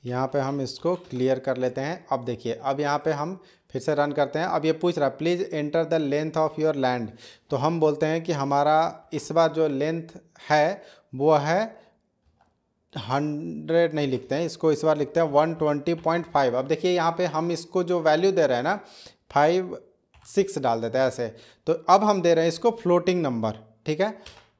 यहाँ पे हम इसको क्लियर कर लेते हैं। अब देखिए, अब यहाँ पे हम फिर से रन करते हैं। अब ये पूछ रहा है please enter the length of your land. तो हम बोलते हैं कि हमारा इस बार जो लेंथ है वो है 100 नहीं लिखते हैं इसको, इस बार लिखते हैं 120.5। अब देखिए यहाँ पे हम इसको जो वैल्यू दे रहे हैं ना, 56 डाल देते हैं ऐसे। तो अब हम दे रहे हैं इसको फ्लोटिंग नंबर, ठीक है।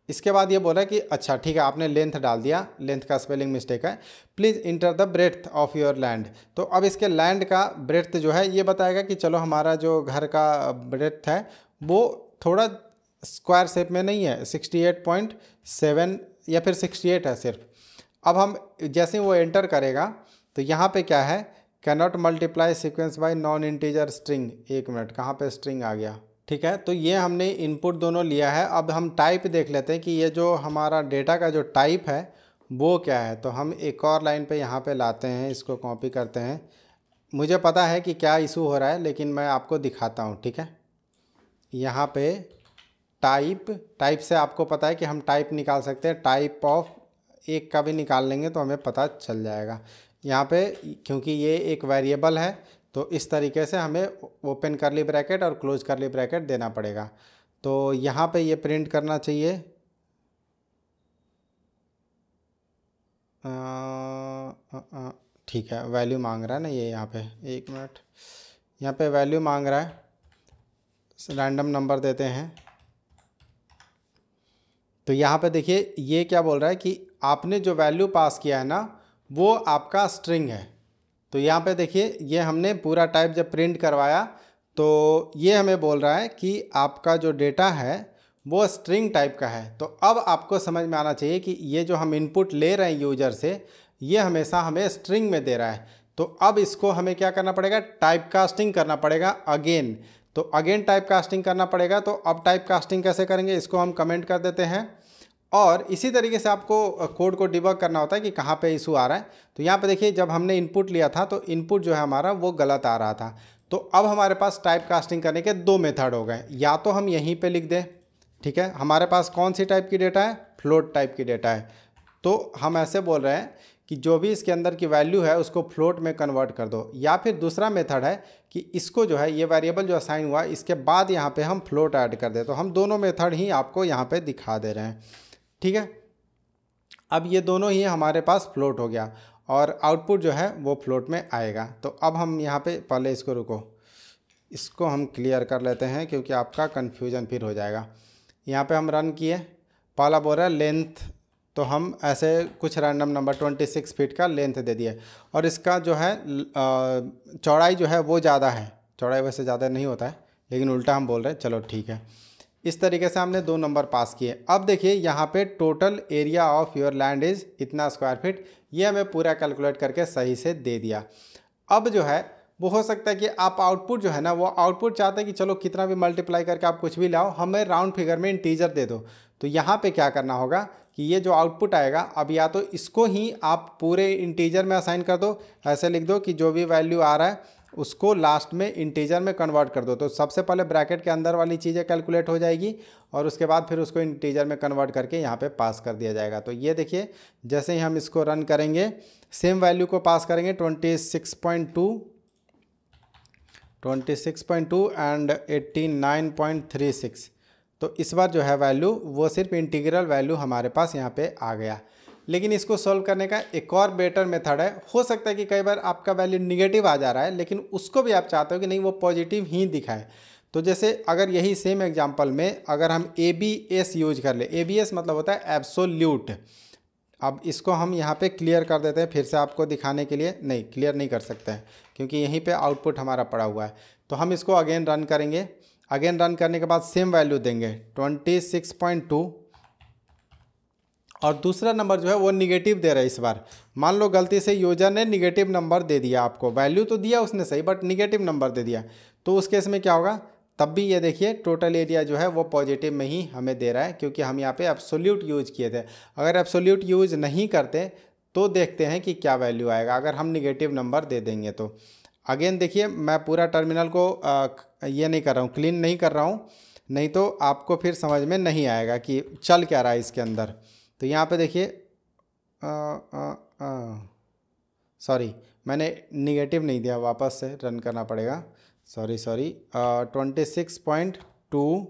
इसके बाद ये बोल रहा है कि अच्छा ठीक है, आपने लेंथ डाल दिया, लेंथ का स्पेलिंग मिस्टेक है, please enter the breadth of your land. तो अब इसके लैंड का ब्रेड्थ जो है ये बताएगा कि चलो हमारा जो घर का ब्रेड्थ है वो थोड़ा स्क्वायर शेप में नहीं है, 68.7 या फिर 68 है सिर्फ। अब हम जैसे ही वो एंटर करेगा तो यहाँ पे क्या है, cannot multiply sequence bye non integer string. 1 minute, कहाँ पे स्ट्रिंग आ गया, ठीक है। तो ये हमने इनपुट दोनों लिया है। अब हम टाइप देख लेते हैं कि ये जो हमारा डेटा का जो टाइप है वो क्या है। तो हम एक और लाइन पे यहाँ पे लाते हैं, इसको कॉपी करते हैं। मुझे पता है कि क्या इशू हो रहा है, लेकिन मैं आपको दिखाता हूँ, ठीक है। यहाँ पे टाइप से आपको पता है कि हम टाइप निकाल सकते हैं, टाइप ऑफ एक का भी निकाल लेंगे तो हमें पता चल जाएगा। यहाँ पे क्योंकि ये एक वेरिएबल है तो इस तरीके से हमें ओपन करली ब्रैकेट और क्लोज करली ब्रैकेट देना पड़ेगा। तो यहाँ पे ये प्रिंट करना चाहिए, ठीक है। वैल्यू मांग रहा है ना ये, यहाँ पे 1 मिनट, यहाँ पे वैल्यू मांग रहा है, रैंडम नंबर देते हैं। तो यहाँ पे देखिए ये क्या बोल रहा है कि आपने जो वैल्यू पास किया है ना वो आपका स्ट्रिंग है। तो यहाँ पे देखिए ये हमने पूरा टाइप जब प्रिंट करवाया तो ये हमें बोल रहा है कि आपका जो डेटा है वो स्ट्रिंग टाइप का है। तो अब आपको समझ में आना चाहिए कि ये जो हम इनपुट ले रहे हैं यूजर से, ये हमेशा हमें स्ट्रिंग में दे रहा है। तो अब इसको हमें क्या करना पड़ेगा, टाइप कास्टिंग करना पड़ेगा अगेन। तो अगेन टाइप कास्टिंग करना पड़ेगा। तो अब टाइप कास्टिंग कैसे करेंगे, इसको हम कमेंट कर देते हैं। और इसी तरीके से आपको कोड को डिबग करना होता है कि कहाँ पे इशू आ रहा है। तो यहाँ पे देखिए जब हमने इनपुट लिया था तो इनपुट जो है हमारा वो गलत आ रहा था। तो अब हमारे पास टाइप कास्टिंग करने के 2 मेथड हो गए। या तो हम यहीं पे लिख दें, ठीक है, हमारे पास कौन सी टाइप की डेटा है, फ्लोट टाइप की डेटा है। तो हम ऐसे बोल रहे हैं कि जो भी इसके अंदर की वैल्यू है उसको फ्लोट में कन्वर्ट कर दो, या फिर दूसरा मेथड है कि इसको जो है ये वेरिएबल जो असाइन हुआ इसके बाद यहाँ पे हम फ्लोट ऐड कर दे। तो हम दोनों मेथड ही आपको यहाँ पे दिखा दे रहे हैं, ठीक है। अब ये दोनों ही हमारे पास फ्लोट हो गया और आउटपुट जो है वो फ्लोट में आएगा। तो अब हम यहाँ पे पहले इसको रुको, इसको हम क्लियर कर लेते हैं क्योंकि आपका कन्फ्यूजन फिर हो जाएगा। यहाँ पे हम रन किए, पहला बोल रहा है लेंथ, तो हम ऐसे कुछ रैंडम नंबर 26 फीट का लेंथ दे दिए और इसका जो है चौड़ाई जो है वो ज़्यादा है। चौड़ाई वैसे ज़्यादा नहीं होता है लेकिन उल्टा हम बोल रहे हैं, चलो ठीक है। इस तरीके से हमने 2 नंबर पास किए। अब देखिए यहाँ पे total area of your land is इतना स्क्वायर फीट, ये हमें पूरा कैलकुलेट करके सही से दे दिया। अब जो है वो हो सकता है कि आप आउटपुट जो है ना वो आउटपुट चाहते हैं कि चलो कितना भी मल्टीप्लाई करके आप कुछ भी लाओ, हमें राउंड फिगर में इंटीजर दे दो। तो यहाँ पे क्या करना होगा कि ये जो आउटपुट आएगा, अब या तो इसको ही आप पूरे इंटीजर में असाइन कर दो, ऐसे लिख दो कि जो भी वैल्यू आ रहा है उसको लास्ट में इंटीजर में कन्वर्ट कर दो। तो सबसे पहले ब्रैकेट के अंदर वाली चीज़ें कैलकुलेट हो जाएगी और उसके बाद फिर उसको इंटीजर में कन्वर्ट करके यहाँ पे पास कर दिया जाएगा। तो ये देखिए जैसे ही हम इसको रन करेंगे सेम वैल्यू को पास करेंगे 26.2 एंड 89.36। तो इस बार जो है वैल्यू वो सिर्फ इंटीग्रल वैल्यू हमारे पास यहाँ पे आ गया। लेकिन इसको सॉल्व करने का एक और बेटर मेथड है। हो सकता है कि कई बार आपका वैल्यू निगेटिव आ जा रहा है लेकिन उसको भी आप चाहते हो कि नहीं वो पॉजिटिव ही दिखाए। तो जैसे अगर यही सेम एग्जांपल में अगर हम ABS यूज कर ले, ABS मतलब होता है एब्सोल्यूट। अब इसको हम यहाँ पे क्लियर कर देते हैं फिर से आपको दिखाने के लिए, नहीं क्लियर नहीं कर सकते हैं क्योंकि यहीं पे आउटपुट हमारा पड़ा हुआ है। तो हम इसको अगेन रन करेंगे, अगेन रन करने के बाद सेम वैल्यू देंगे 26.2 और दूसरा नंबर जो है वो निगेटिव दे रहा है। इस बार मान लो गलती से यूजर ने निगेटिव नंबर दे दिया, आपको वैल्यू तो दिया उसने सही बट निगेटिव नंबर दे दिया, तो उस केस में क्या होगा, तब भी ये देखिए टोटल एरिया जो है वो पॉजिटिव में ही हमें दे रहा है क्योंकि हम यहाँ पे एब्सोल्यूट यूज किए थे। अगर एब्सोल्यूट यूज नहीं करते तो देखते हैं कि क्या वैल्यू आएगा अगर हम निगेटिव नंबर दे देंगे। तो अगेन देखिए मैं पूरा टर्मिनल को ये नहीं कर रहा हूँ, क्लीन नहीं कर रहा हूँ, नहीं तो आपको फिर समझ में नहीं आएगा कि चल क्या रहा है इसके अंदर। तो यहाँ पे देखिए सॉरी मैंने निगेटिव नहीं दिया, वापस से रन करना पड़ेगा, सॉरी 26.2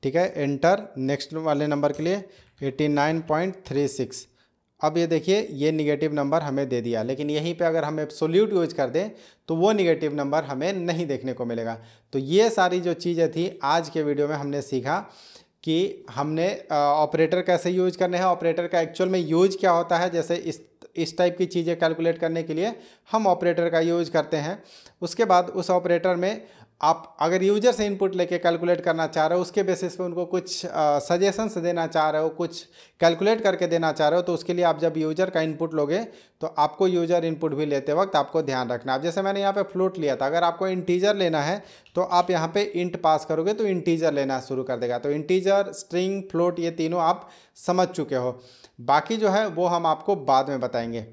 ठीक है, एंटर। नेक्स्ट वाले नंबर के लिए 89.36। अब ये देखिए ये निगेटिव नंबर हमें दे दिया, लेकिन यहीं पे अगर हम एब्सोल्यूट यूज कर दें तो वो निगेटिव नंबर हमें नहीं देखने को मिलेगा। तो ये सारी जो चीज़ें थी आज के वीडियो में हमने सीखा कि हमने ऑपरेटर कैसे यूज करने हैं, ऑपरेटर का एक्चुअल में यूज क्या होता है। जैसे इस टाइप की चीज़ें कैलकुलेट करने के लिए हम ऑपरेटर का यूज करते हैं। उसके बाद उस ऑपरेटर में आप अगर यूजर से इनपुट लेके कैलकुलेट करना चाह रहे हो, उसके बेसिस पे उनको कुछ सजेशंस देना चाह रहे हो, कुछ कैलकुलेट करके देना चाह रहे हो, तो उसके लिए आप जब यूजर का इनपुट लोगे तो आपको यूजर इनपुट भी लेते वक्त आपको ध्यान रखना। अब जैसे मैंने यहाँ पे फ्लोट लिया था, अगर आपको इंटीजर लेना है तो आप यहाँ पे इंट पास करोगे तो इंटीजर लेना शुरू कर देगा। तो इंटीजर, स्ट्रिंग, फ्लोट ये तीनों आप समझ चुके हो, बाकी जो है वो हम आपको बाद में बताएंगे।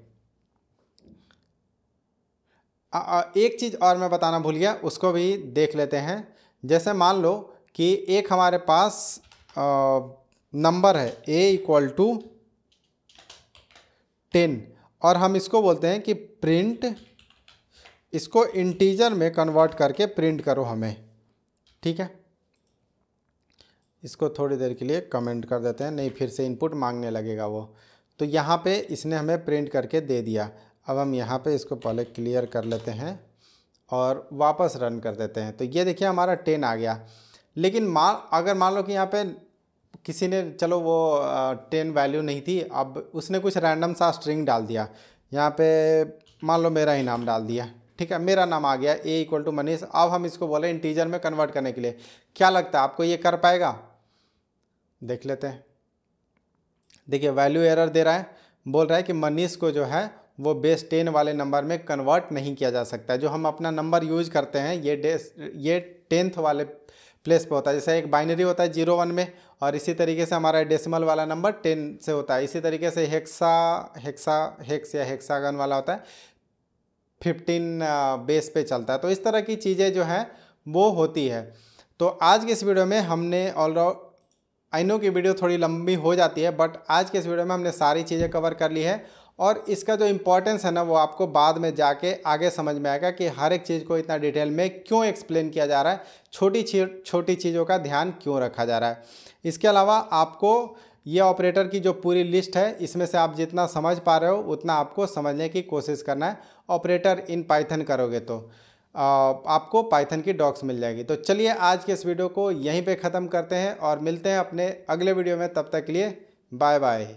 एक चीज़ और मैं बताना भूल गया, उसको भी देख लेते हैं। जैसे मान लो कि एक हमारे पास नंबर है a=10 और हम इसको बोलते हैं कि प्रिंट, इसको इंटीजर में कन्वर्ट करके प्रिंट करो हमें, ठीक है। इसको थोड़ी देर के लिए कमेंट कर देते हैं, नहीं फिर से इनपुट मांगने लगेगा वो। तो यहाँ पे इसने हमें प्रिंट करके दे दिया। अब हम यहाँ पे इसको पहले क्लियर कर लेते हैं और वापस रन कर देते हैं। तो ये देखिए हमारा 10 आ गया। लेकिन अगर मान लो कि यहाँ पे किसी ने, चलो वो 10 वैल्यू नहीं थी, अब उसने कुछ रैंडम सा स्ट्रिंग डाल दिया, यहाँ पे मान लो मेरा ही नाम डाल दिया, ठीक है, मेरा नाम आ गया a=मनीष। अब हम इसको बोले इंटीजर में कन्वर्ट करने के लिए, क्या लगता है आपको ये कर पाएगा? देख लेते हैं। देखिए वैल्यू एरर दे रहा है, बोल रहा है कि मनीष को जो है वो बेस 10 वाले नंबर में कन्वर्ट नहीं किया जा सकता। जो हम अपना नंबर यूज करते हैं ये 10th वाले प्लेस पे होता है। जैसे एक बाइनरी होता है 0-1 में, और इसी तरीके से हमारा डेसिमल वाला नंबर 10 से होता है। इसी तरीके से हेक्स या हेक्सागन वाला होता है 15 बेस पे चलता है। तो इस तरह की चीज़ें जो हैं वो होती है। तो आज के इस वीडियो में हमने आई नो कि वीडियो थोड़ी लंबी हो जाती है, बट आज के इस वीडियो में हमने सारी चीज़ें कवर कर ली है और इसका जो इम्पोर्टेंस है ना वो आपको बाद में जाके आगे समझ में आएगा कि हर एक चीज़ को इतना डिटेल में क्यों एक्सप्लेन किया जा रहा है, छोटी चीज़ों का ध्यान क्यों रखा जा रहा है। इसके अलावा आपको ये ऑपरेटर की जो पूरी लिस्ट है इसमें से आप जितना समझ पा रहे हो उतना आपको समझने की कोशिश करना है। ऑपरेटर इन पाइथन करोगे तो आपको पाइथन की डॉक्स मिल जाएगी। तो चलिए आज के इस वीडियो को यहीं पे ख़त्म करते हैं और मिलते हैं अपने अगले वीडियो में। तब तक के लिए बाय बाय।